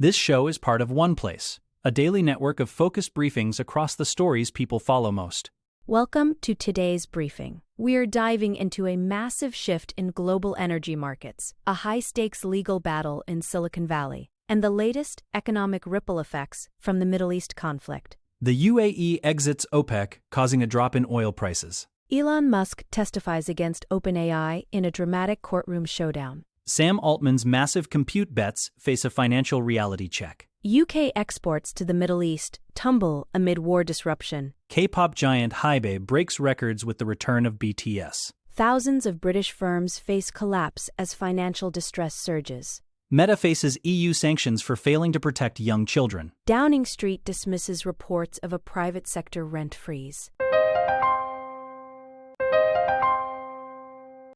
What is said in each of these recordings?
This show is part of OnePlace, a daily network of focused briefings across the stories people follow most. Welcome to today's briefing. We're diving into a massive shift in global energy markets, a high-stakes legal battle in Silicon Valley, and the latest economic ripple effects from the Middle East conflict. The UAE exits OPEC, causing a drop in oil prices. Elon Musk testifies against OpenAI in a dramatic courtroom showdown. Sam Altman's massive compute bets face a financial reality check. UK exports to the Middle East tumble amid war disruption. K-pop giant Hybe breaks records with the return of BTS. Thousands of British firms face collapse as financial distress surges. Meta faces EU sanctions for failing to protect young children. Downing Street dismisses reports of a private sector rent freeze.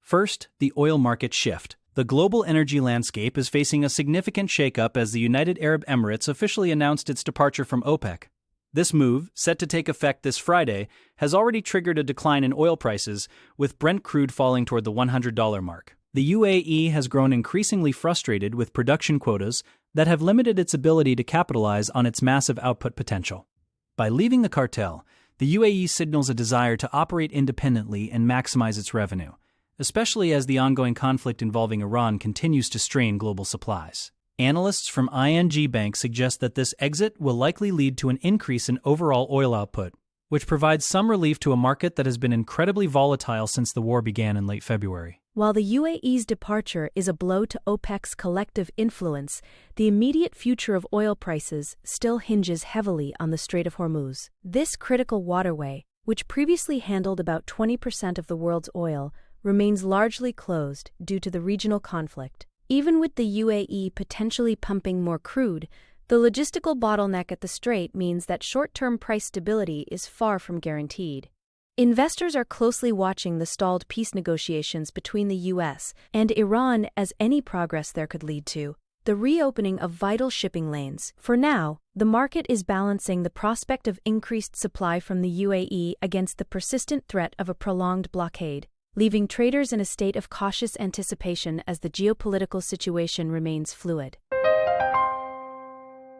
First, the oil market shift. The global energy landscape is facing a significant shakeup as the United Arab Emirates officially announced its departure from OPEC. This move, set to take effect this Friday, has already triggered a decline in oil prices, with Brent crude falling toward the $100 mark. The UAE has grown increasingly frustrated with production quotas that have limited its ability to capitalize on its massive output potential. By leaving the cartel, the UAE signals a desire to operate independently and maximize its revenue, especially as the ongoing conflict involving Iran continues to strain global supplies. Analysts from ING Bank suggest that this exit will likely lead to an increase in overall oil output, which provides some relief to a market that has been incredibly volatile since the war began in late February. While the UAE's departure is a blow to OPEC's collective influence, the immediate future of oil prices still hinges heavily on the Strait of Hormuz. This critical waterway, which previously handled about 20% of the world's oil, remains largely closed due to the regional conflict. Even with the UAE potentially pumping more crude, the logistical bottleneck at the strait means that short-term price stability is far from guaranteed. Investors are closely watching the stalled peace negotiations between the U.S. and Iran as any progress there could lead to the reopening of vital shipping lanes. For now, the market is balancing the prospect of increased supply from the UAE against the persistent threat of a prolonged blockade, leaving traders in a state of cautious anticipation as the geopolitical situation remains fluid.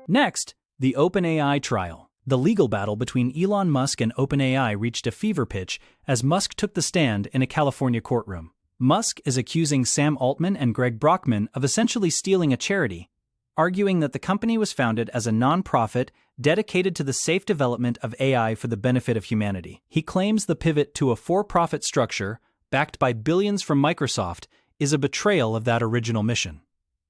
Next, the OpenAI trial. The legal battle between Elon Musk and OpenAI reached a fever pitch as Musk took the stand in a California courtroom. Musk is accusing Sam Altman and Greg Brockman of essentially stealing a charity, arguing that the company was founded as a nonprofit dedicated to the safe development of AI for the benefit of humanity. He claims the pivot to a for-profit structure backed by billions from Microsoft, is a betrayal of that original mission.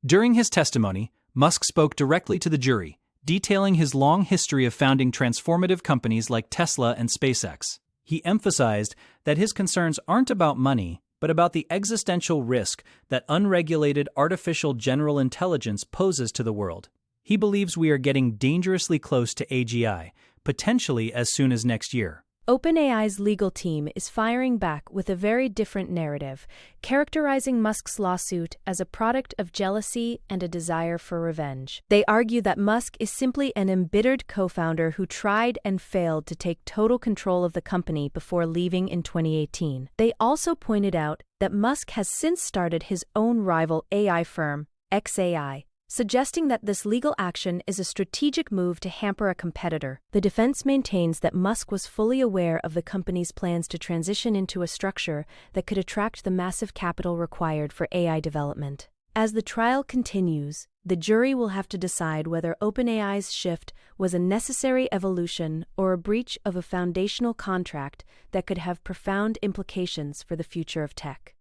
During his testimony, Musk spoke directly to the jury, detailing his long history of founding transformative companies like Tesla and SpaceX. He emphasized that his concerns aren't about money, but about the existential risk that unregulated artificial general intelligence poses to the world. He believes we are getting dangerously close to AGI, potentially as soon as next year. OpenAI's legal team is firing back with a very different narrative, characterizing Musk's lawsuit as a product of jealousy and a desire for revenge. They argue that Musk is simply an embittered co-founder who tried and failed to take total control of the company before leaving in 2018. They also pointed out that Musk has since started his own rival AI firm, xAI, suggesting that this legal action is a strategic move to hamper a competitor. The defense maintains that Musk was fully aware of the company's plans to transition into a structure that could attract the massive capital required for AI development. As the trial continues, the jury will have to decide whether OpenAI's shift was a necessary evolution or a breach of a foundational contract that could have profound implications for the future of tech.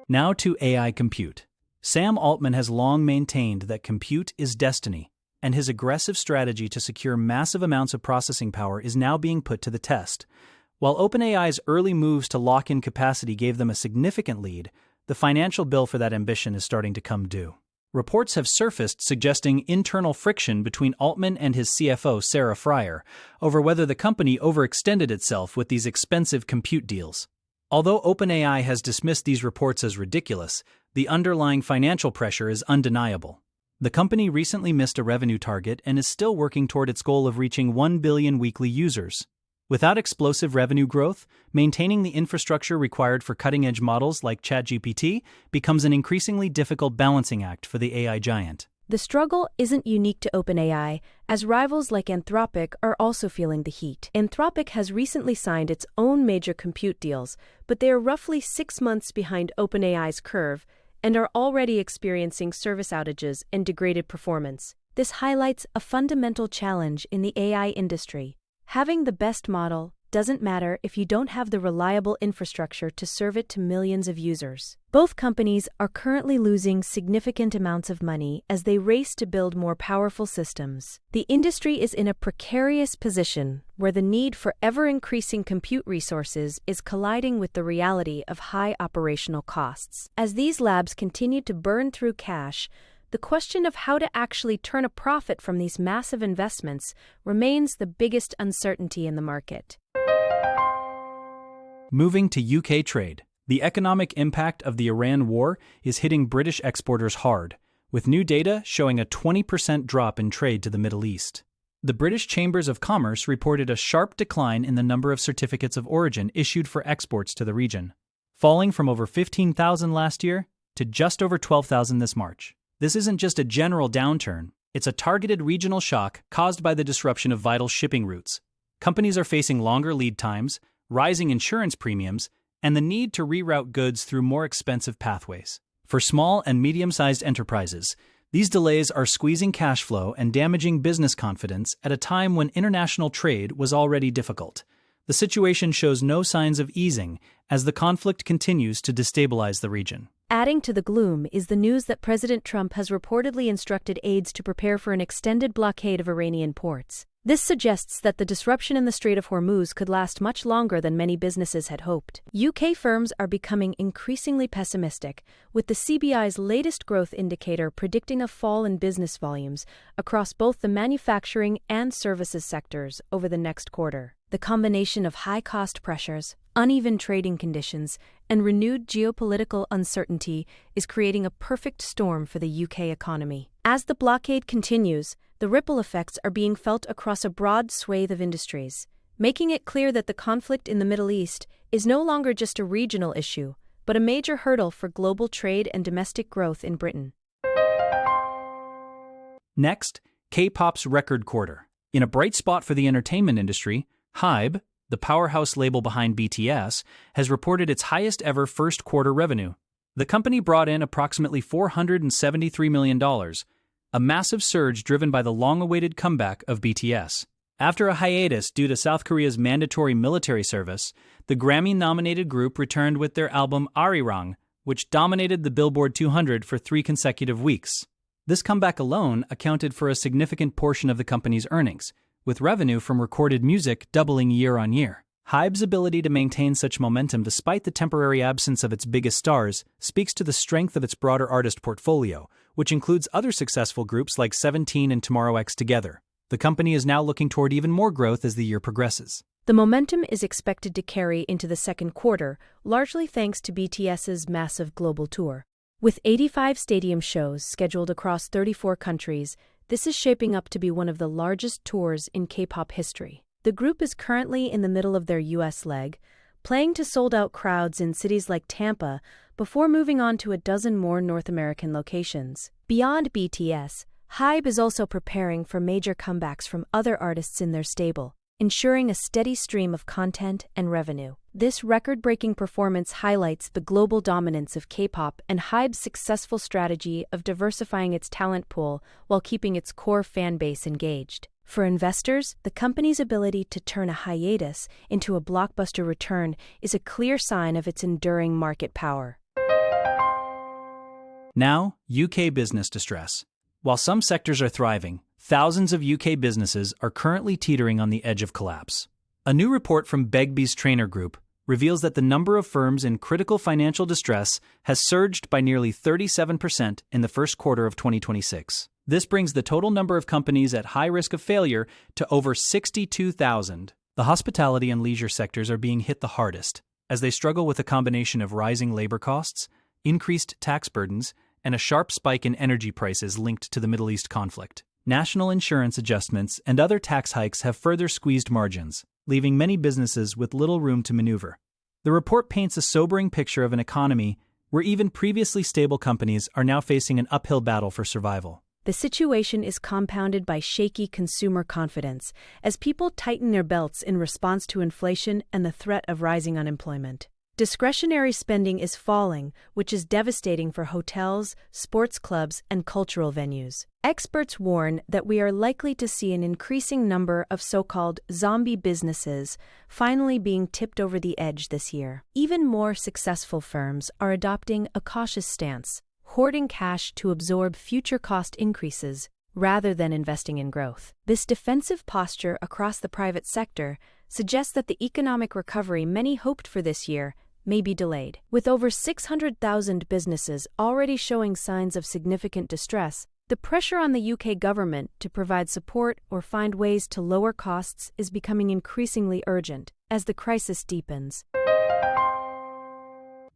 Now to AI compute. Sam Altman has long maintained that compute is destiny, and his aggressive strategy to secure massive amounts of processing power is now being put to the test. While OpenAI's early moves to lock in capacity gave them a significant lead, the financial bill for that ambition is starting to come due. Reports have surfaced suggesting internal friction between Altman and his CFO, Sarah Friar, over whether the company overextended itself with these expensive compute deals. Although OpenAI has dismissed these reports as ridiculous, the underlying financial pressure is undeniable. The company recently missed a revenue target and is still working toward its goal of reaching 1 billion weekly users. Without explosive revenue growth, maintaining the infrastructure required for cutting-edge models like ChatGPT becomes an increasingly difficult balancing act for the AI giant. The struggle isn't unique to OpenAI, as rivals like Anthropic are also feeling the heat. Anthropic has recently signed its own major compute deals, but they are roughly 6 months behind OpenAI's curve and are already experiencing service outages and degraded performance. This highlights a fundamental challenge in the AI industry. Having the best model doesn't matter if you don't have the reliable infrastructure to serve it to millions of users. Both companies are currently losing significant amounts of money as they race to build more powerful systems. The industry is in a precarious position where the need for ever-increasing compute resources is colliding with the reality of high operational costs. As these labs continue to burn through cash, the question of how to actually turn a profit from these massive investments remains the biggest uncertainty in the market. Moving to UK trade, the economic impact of the Iran war is hitting British exporters hard, with new data showing a 20% drop in trade to the Middle East. The British Chambers of Commerce reported a sharp decline in the number of certificates of origin issued for exports to the region, falling from over 15,000 last year to just over 12,000 this March. This isn't just a general downturn, it's a targeted regional shock caused by the disruption of vital shipping routes. Companies are facing longer lead times, rising insurance premiums, and the need to reroute goods through more expensive pathways. For small and medium-sized enterprises, these delays are squeezing cash flow and damaging business confidence at a time when international trade was already difficult. The situation shows no signs of easing as the conflict continues to destabilize the region. Adding to the gloom is the news that President Trump has reportedly instructed aides to prepare for an extended blockade of Iranian ports. This suggests that the disruption in the Strait of Hormuz could last much longer than many businesses had hoped. UK firms are becoming increasingly pessimistic, with the CBI's latest growth indicator predicting a fall in business volumes across both the manufacturing and services sectors over the next quarter. The combination of high-cost pressures, uneven trading conditions, and renewed geopolitical uncertainty is creating a perfect storm for the UK economy. As the blockade continues, the ripple effects are being felt across a broad swathe of industries, making it clear that the conflict in the Middle East is no longer just a regional issue, but a major hurdle for global trade and domestic growth in Britain. Next, K-pop's record quarter. In a bright spot for the entertainment industry, HYBE, the powerhouse label behind BTS, has reported its highest ever first quarter revenue. The company brought in approximately $473 million, a massive surge driven by the long-awaited comeback of BTS. After a hiatus due to South Korea's mandatory military service, the Grammy-nominated group returned with their album Arirang, which dominated the Billboard 200 for 3 consecutive weeks. This comeback alone accounted for a significant portion of the company's earnings, with revenue from recorded music doubling year-on-year. HYBE's ability to maintain such momentum despite the temporary absence of its biggest stars speaks to the strength of its broader artist portfolio, which includes other successful groups like 17 and Tomorrow X Together. The company is now looking toward even more growth as the year progresses. The momentum is expected to carry into the second quarter, largely thanks to BTS's massive global tour. With 85 stadium shows scheduled across 34 countries, this is shaping up to be one of the largest tours in K-pop history. The group is currently in the middle of their US leg, playing to sold-out crowds in cities like Tampa before moving on to a dozen more North American locations. Beyond BTS, HYBE is also preparing for major comebacks from other artists in their stable, ensuring a steady stream of content and revenue. This record-breaking performance highlights the global dominance of K-pop and HYBE's successful strategy of diversifying its talent pool while keeping its core fan base engaged. For investors, the company's ability to turn a hiatus into a blockbuster return is a clear sign of its enduring market power. Now, UK business distress. While some sectors are thriving, thousands of UK businesses are currently teetering on the edge of collapse. A new report from Begbie's Trainer Group reveals that the number of firms in critical financial distress has surged by nearly 37% in the first quarter of 2026. This brings the total number of companies at high risk of failure to over 62,000. The hospitality and leisure sectors are being hit the hardest, as they struggle with a combination of rising labor costs, increased tax burdens, and a sharp spike in energy prices linked to the Middle East conflict. National insurance adjustments and other tax hikes have further squeezed margins, leaving many businesses with little room to maneuver. The report paints a sobering picture of an economy where even previously stable companies are now facing an uphill battle for survival. The situation is compounded by shaky consumer confidence as people tighten their belts in response to inflation and the threat of rising unemployment. Discretionary spending is falling, which is devastating for hotels, sports clubs, and cultural venues. Experts warn that we are likely to see an increasing number of so-called zombie businesses finally being tipped over the edge this year. Even more successful firms are adopting a cautious stance, hoarding cash to absorb future cost increases rather than investing in growth. This defensive posture across the private sector suggests that the economic recovery many hoped for this year may be delayed. With over 600,000 businesses already showing signs of significant distress, the pressure on the UK government to provide support or find ways to lower costs is becoming increasingly urgent as the crisis deepens.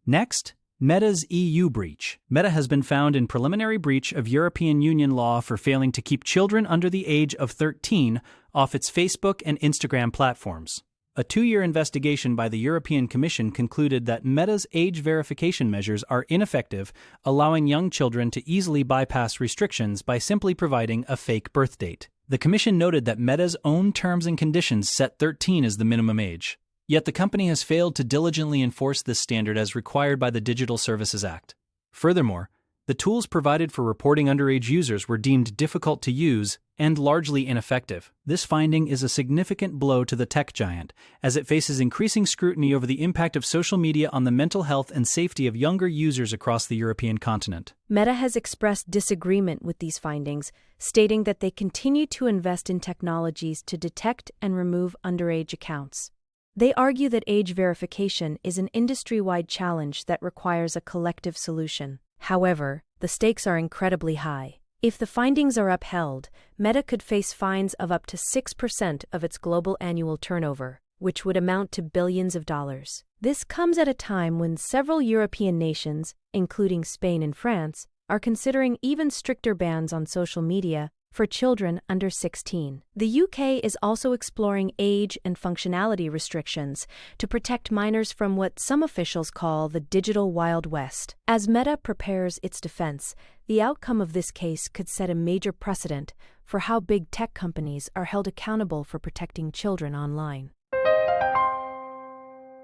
Next, Meta's EU breach. Meta has been found in preliminary breach of European Union law for failing to keep children under the age of 13 off its Facebook and Instagram platforms. A 2-year investigation by the European Commission concluded that Meta's age verification measures are ineffective, allowing young children to easily bypass restrictions by simply providing a fake birth date. The Commission noted that Meta's own terms and conditions set 13 as the minimum age. Yet the company has failed to diligently enforce this standard as required by the Digital Services Act. Furthermore, the tools provided for reporting underage users were deemed difficult to use and largely ineffective. This finding is a significant blow to the tech giant, as it faces increasing scrutiny over the impact of social media on the mental health and safety of younger users across the European continent. Meta has expressed disagreement with these findings, stating that they continue to invest in technologies to detect and remove underage accounts. They argue that age verification is an industry-wide challenge that requires a collective solution. However, the stakes are incredibly high. If the findings are upheld, Meta could face fines of up to 6% of its global annual turnover, which would amount to billions of dollars. This comes at a time when several European nations, including Spain and France, are considering even stricter bans on social media for children under 16. The UK is also exploring age and functionality restrictions to protect minors from what some officials call the digital Wild West. As Meta prepares its defense, the outcome of this case could set a major precedent for how big tech companies are held accountable for protecting children online.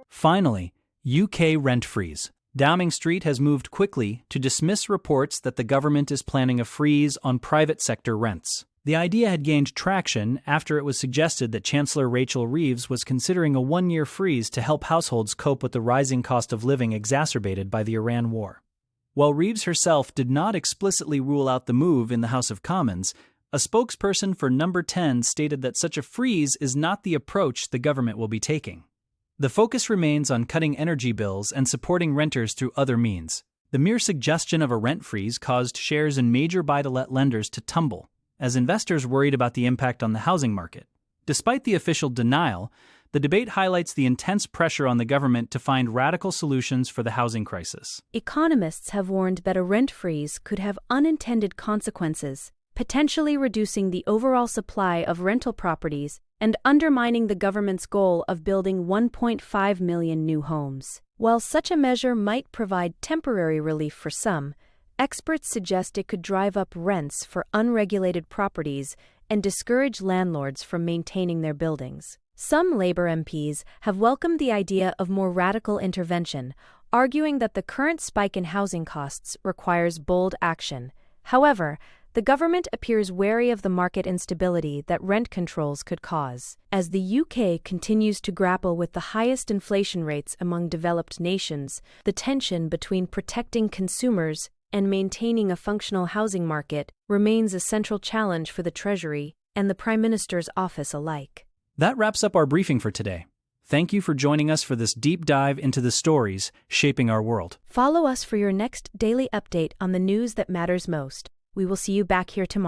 Finally, UK rent freeze. Downing Street has moved quickly to dismiss reports that the government is planning a freeze on private sector rents. The idea had gained traction after it was suggested that Chancellor Rachel Reeves was considering a 1-year freeze to help households cope with the rising cost of living exacerbated by the Iran war. While Reeves herself did not explicitly rule out the move in the House of Commons, a spokesperson for Number 10 stated that such a freeze is not the approach the government will be taking. The focus remains on cutting energy bills and supporting renters through other means. The mere suggestion of a rent freeze caused shares in major buy-to-let lenders to tumble, as investors worried about the impact on the housing market. Despite the official denial, the debate highlights the intense pressure on the government to find radical solutions for the housing crisis. Economists have warned that a rent freeze could have unintended consequences, potentially reducing the overall supply of rental properties and undermining the government's goal of building 1.5 million new homes. While such a measure might provide temporary relief for some, experts suggest it could drive up rents for unregulated properties and discourage landlords from maintaining their buildings. Some Labour MPs have welcomed the idea of more radical intervention, arguing that the current spike in housing costs requires bold action. However, the government appears wary of the market instability that rent controls could cause. As the UK continues to grapple with the highest inflation rates among developed nations, the tension between protecting consumers and maintaining a functional housing market remains a central challenge for the Treasury and the Prime Minister's office alike. That wraps up our briefing for today. Thank you for joining us for this deep dive into the stories shaping our world. Follow us for your next daily update on the news that matters most. We will see you back here tomorrow.